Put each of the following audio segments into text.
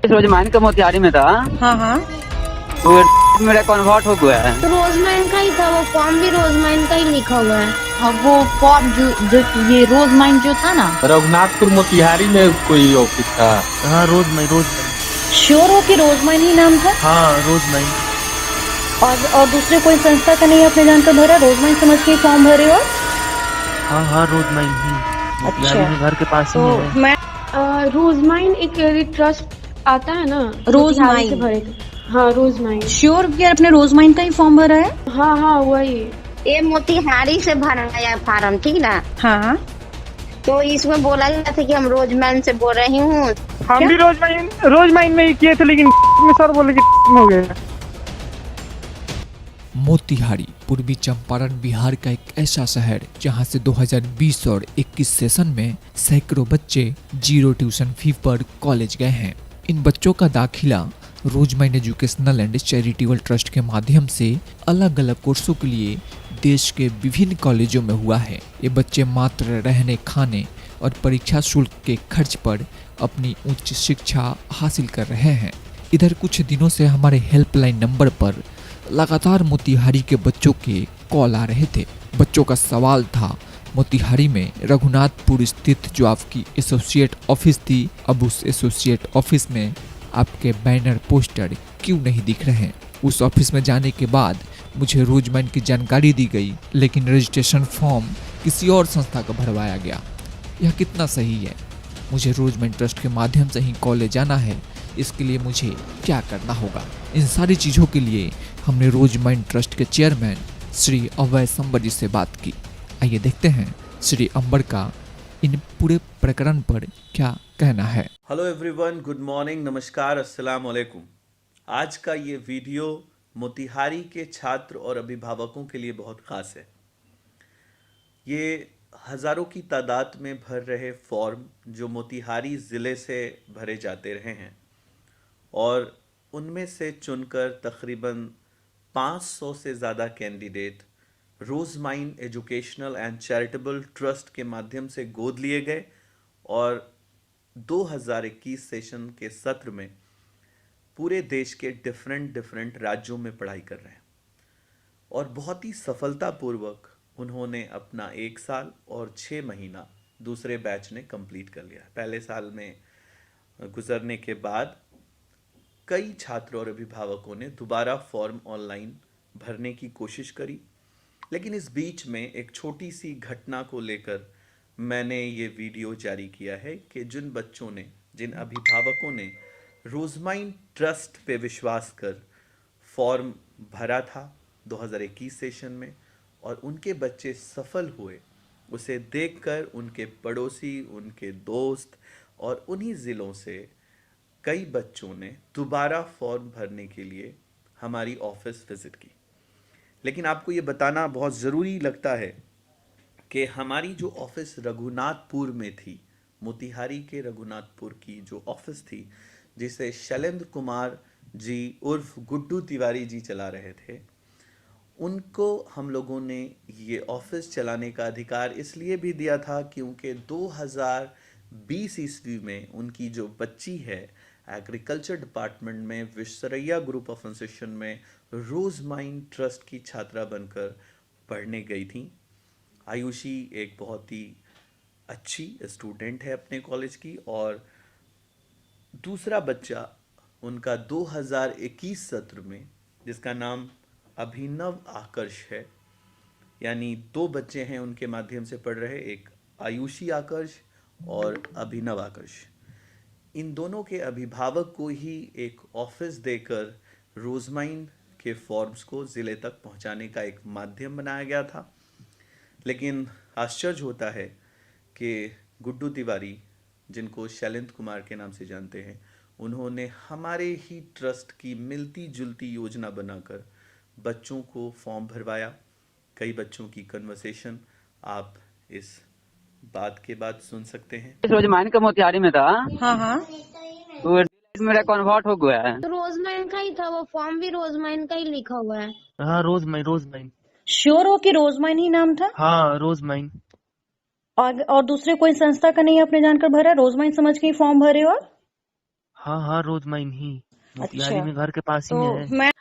रोजमाइन का मोतिहारी में था। हाँ हाँ। तो मेरा कन्वर्ट हो गया है। तो रोजमैन का ही था, वो फॉर्म भी रोजमैन का ही लिखा हुआ है। अब वो फॉर्म जो ये रोजमाइन जो था ना, रघुनाथपुर मोतिहारी में कोई ऑफिस था। हाँ रोजमैन। श्योर हो कि रोजमाइन ही नाम था? हाँ रोजमैन। और दूसरे कोई संस्था का नहीं आपने जानकर भरा? रोजमाइन समझ के फॉर्म भरे हो? हाँ रोजमैन ही मोतिहारी में घर के पास ही तो है। मैं रोजमैन एक ट्रस्ट आता है ना, रोजमैन मोतिहारी से भरे थे। हाँ रोजमैन। श्योर कि आपने रोजमाइन का ही फॉर्म भरा है? हाँ हाँ वही। ये मोतिहारी से भरा गया फार्म, ठीक ना? हाँ। तो इसमें बोला गया था कि हम रोजमैन से बोल रही हूँ। हम भी रोजमैन में ही किए थे, लेकिन में सर बोले कि हो गया। मोतिहारी पूर्वी चंपारण बिहार का एक ऐसा शहर जहां से 2020 और 21 सेशन में सैकड़ों बच्चे जीरो ट्यूशन फी पर कॉलेज गए हैं। इन बच्चों का दाखिला रोजमैन एजुकेशनल एंड चैरिटेबल ट्रस्ट के माध्यम से अलग अलग कोर्सों के लिए देश के विभिन्न कॉलेजों में हुआ है। ये बच्चे मात्र रहने, खाने और परीक्षा शुल्क के खर्च पर अपनी उच्च शिक्षा हासिल कर रहे हैं। इधर कुछ दिनों से हमारे हेल्पलाइन नंबर पर लगातार मोतिहारी के बच्चों के कॉल आ रहे थे। बच्चों का सवाल था, मोतिहारी में रघुनाथपुर स्थित जो आपकी एसोसिएट ऑफिस थी, अब उस एसोसिएट ऑफिस में आपके बैनर पोस्टर क्यों नहीं दिख रहे हैं? उस ऑफिस में जाने के बाद मुझे रोजमैन की जानकारी दी गई, लेकिन रजिस्ट्रेशन फॉर्म किसी और संस्था का भरवाया गया। यह कितना सही है? मुझे रोजमैन ट्रस्ट के माध्यम से ही कॉलेज जाना है, इसके लिए मुझे क्या करना होगा? इन सारी चीज़ों के लिए हमने रोजमैन ट्रस्ट के चेयरमैन श्री अभय संबर जी से बात की। आइए देखते हैं श्री अंबर का इन पूरे प्रकरण पर क्या कहना है। हेलो एवरीवन, गुड मॉर्निंग, नमस्कार, अस्सलाम वालेकुम। आज का ये वीडियो मोतिहारी के छात्र और अभिभावकों के लिए बहुत ख़ास है। ये हज़ारों की तादाद में भर रहे फॉर्म जो मोतिहारी ज़िले से भरे जाते रहे हैं और उनमें से चुनकर तकरीबन 500 से ज़्यादा कैंडिडेट रोजमैन एजुकेशनल एंड चैरिटेबल ट्रस्ट के माध्यम से गोद लिए गए और 2021 सेशन के सत्र में पूरे देश के डिफरेंट राज्यों में पढ़ाई कर रहे हैं और बहुत ही सफलतापूर्वक उन्होंने अपना 1 साल और 6 महीना दूसरे बैच ने कंप्लीट कर लिया। पहले साल में गुजरने के बाद कई छात्रों और अभिभावकों ने दोबारा फॉर्म ऑनलाइन भरने की कोशिश करी, लेकिन इस बीच में एक छोटी सी घटना को लेकर मैंने ये वीडियो जारी किया है कि जिन बच्चों ने, जिन अभिभावकों ने रोजमैन ट्रस्ट पे विश्वास कर फॉर्म भरा था 2021 सेशन में और उनके बच्चे सफल हुए, उसे देखकर उनके पड़ोसी, उनके दोस्त और उन्हीं ज़िलों से कई बच्चों ने दोबारा फॉर्म भरने के लिए हमारी ऑफिस विज़िट की। लेकिन आपको ये बताना बहुत ज़रूरी लगता है कि हमारी जो ऑफिस रघुनाथपुर में थी, मोतिहारी के रघुनाथपुर की जो ऑफिस थी, जिसे शैलेंद्र कुमार जी उर्फ गुड्डू तिवारी जी चला रहे थे, उनको हम लोगों ने ये ऑफिस चलाने का अधिकार इसलिए भी दिया था क्योंकि 2020 ईस्वी में उनकी जो बच्ची है एग्रीकल्चर डिपार्टमेंट में विश्वसरैया ग्रुप ऑफ इंस्टीट्यूशन में रोजमैन ट्रस्ट की छात्रा बनकर पढ़ने गई थी। आयुषी एक बहुत ही अच्छी स्टूडेंट है अपने कॉलेज की और दूसरा बच्चा उनका 2021 सत्र में, जिसका नाम अभिनव आकर्ष है, यानी 2 बच्चे हैं उनके माध्यम से पढ़ रहे, एक आयुषी आकर्ष और अभिनव आकर्ष। इन दोनों के अभिभावक को ही एक ऑफिस देकर रोजमैन के फॉर्म्स को ज़िले तक पहुंचाने का एक माध्यम बनाया गया था। लेकिन आश्चर्य होता है कि गुड्डू तिवारी, जिनको शैलेंद्र कुमार के नाम से जानते हैं, उन्होंने हमारे ही ट्रस्ट की मिलती जुलती योजना बनाकर बच्चों को फॉर्म भरवाया। कई बच्चों की कन्वर्सेशन आप इस बात के बाद सुन सकते हैं। रोजमैन का मोतिहारी में था। हाँ हाँ। तो मेरा कन्वर्ट हो गया है। तो रोजमैन का ही था, वो फॉर्म भी रोजमैन का ही लिखा हुआ है। हाँ रोजमैन। श्योर हो कि रोजमाइन ही नाम था? हाँ रोजमैन। और दूसरे कोई संस्था का नहीं आपने जानकर भरा? रोजमाइन समझ के ही फॉर्म भरे हो? हाँ हाँ, रोज माइन ही मोतिहारी अच्छा में घर के पास ही तो में है। मैं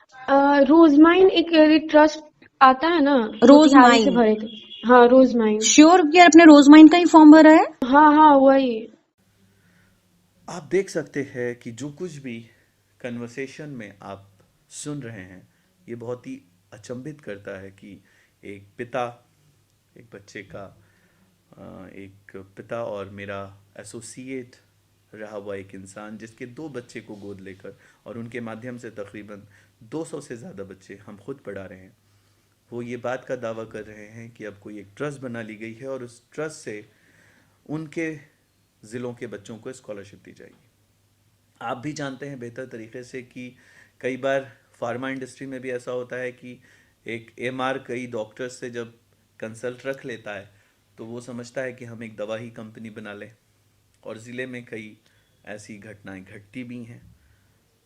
रोजमाइन एक ट्रस्ट आता है ना, रोज मोतिहारी से माइन भरे थे। हाँ, रोजमाइन। श्योर कि आपने रोज माइन का ही फॉर्म भरा है? हाँ हाँ, वही। आप देख सकते हैं कि जो कुछ भी कन्वर्सेशन में आप सुन रहे हैं ये बहुत ही अचंभित करता है कि एक पिता, एक बच्चे का एक पिता और मेरा एसोसिएट रहा हुआ एक इंसान जिसके 2 बच्चे को गोद लेकर और उनके माध्यम से तकरीबन 200 से ज़्यादा बच्चे हम खुद पढ़ा रहे हैं, वो ये बात का दावा कर रहे हैं कि अब कोई एक ट्रस्ट बना ली गई है और उस ट्रस्ट से उनके ज़िलों के बच्चों को स्कॉलरशिप दी जाएगी। आप भी जानते हैं बेहतर तरीके से कि कई बार फार्मा इंडस्ट्री में भी ऐसा होता है कि एक एमआर कई डॉक्टर्स से जब कंसल्ट रख लेता है तो वो समझता है कि हम एक दवा ही कंपनी बना लें, और ज़िले में कई ऐसी घटनाएं घटती भी हैं।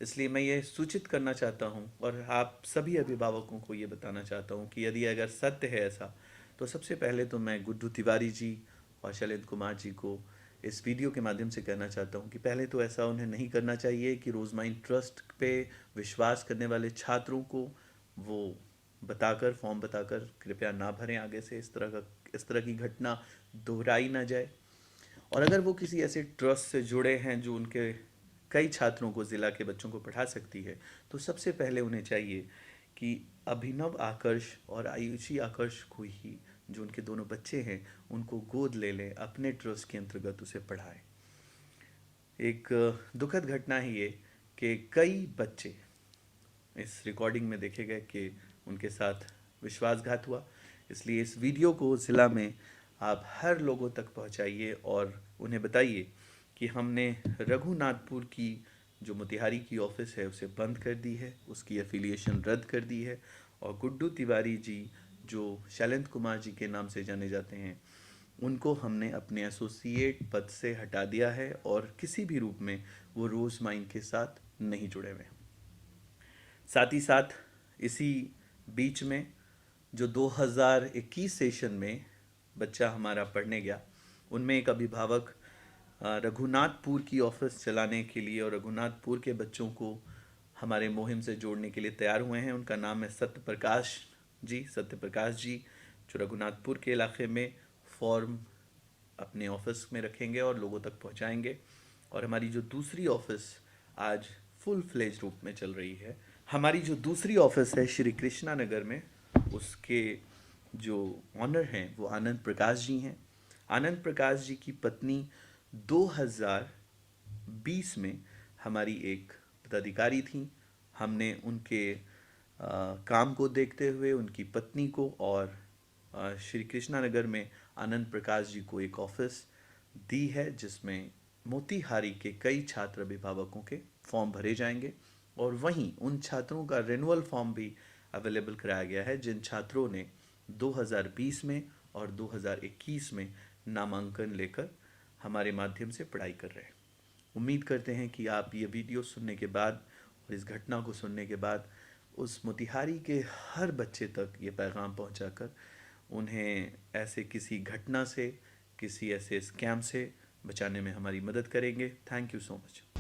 इसलिए मैं ये सूचित करना चाहता हूँ और आप सभी अभिभावकों को ये बताना चाहता हूँ कि यदि अगर सत्य है ऐसा, तो सबसे पहले तो मैं गुड्डू तिवारी जी और शैलेंद्र कुमार जी को इस वीडियो के माध्यम से कहना चाहता हूँ कि पहले तो ऐसा उन्हें नहीं करना चाहिए कि रोजमाइन ट्रस्ट पे विश्वास करने वाले छात्रों को वो बताकर, फॉर्म बताकर कृपया ना भरें। आगे से इस तरह की घटना दोहराई ना जाए। और अगर वो किसी ऐसे ट्रस्ट से जुड़े हैं जो उनके कई छात्रों को, ज़िला के बच्चों को पढ़ा सकती है, तो सबसे पहले उन्हें चाहिए कि अभिनव आकर्ष और आयुषी आकर्ष को ही, जो उनके दोनों बच्चे हैं, उनको गोद ले लें, अपने ट्रस्ट के अंतर्गत उसे पढ़ाएं। एक दुखद घटना ही है कि कई बच्चे इस रिकॉर्डिंग में देखे गए कि उनके साथ विश्वासघात हुआ। इसलिए इस वीडियो को ज़िला में आप हर लोगों तक पहुंचाइए और उन्हें बताइए कि हमने रघुनाथपुर की जो मोतिहारी की ऑफिस है उसे बंद कर दी है, उसकी एफिलिएशन रद्द कर दी है, और गुड्डू तिवारी जी जो शैलेंद्र कुमार जी के नाम से जाने जाते हैं, उनको हमने अपने एसोसिएट पद से हटा दिया है और किसी भी रूप में वो रोज माइन के साथ नहीं जुड़े हुए। साथ ही साथ इसी बीच में जो 2021 सेशन में बच्चा हमारा पढ़ने गया, उनमें एक अभिभावक रघुनाथपुर की ऑफिस चलाने के लिए और रघुनाथपुर के बच्चों को हमारे मुहिम से जोड़ने के लिए तैयार हुए हैं। उनका नाम है सत्यप्रकाश जी, जो रघुनाथपुर के इलाके में फॉर्म अपने ऑफिस में रखेंगे और लोगों तक पहुंचाएंगे। और हमारी जो दूसरी ऑफिस आज फुल फ्लेज रूप में चल रही है, हमारी जो दूसरी ऑफिस है श्री कृष्णा नगर में, उसके जो ऑनर हैं वो आनंद प्रकाश जी हैं। आनंद प्रकाश जी की पत्नी 2020 में हमारी एक पदाधिकारी थी। हमने उनके काम को देखते हुए उनकी पत्नी को और श्री कृष्णा नगर में आनंद प्रकाश जी को एक ऑफिस दी है, जिसमें मोतिहारी के कई छात्र अभिभावकों के फॉर्म भरे जाएंगे और वहीं उन छात्रों का रिन्यूअल फॉर्म भी अवेलेबल कराया गया है जिन छात्रों ने 2020 में और 2021 में नामांकन लेकर हमारे माध्यम से पढ़ाई कर रहे हैं। उम्मीद करते हैं कि आप ये वीडियो सुनने के बाद और इस घटना को सुनने के बाद उस मोतिहारी के हर बच्चे तक ये पैगाम पहुंचाकर उन्हें ऐसे किसी घटना से, किसी ऐसे स्कैम से बचाने में हमारी मदद करेंगे। Thank you so much.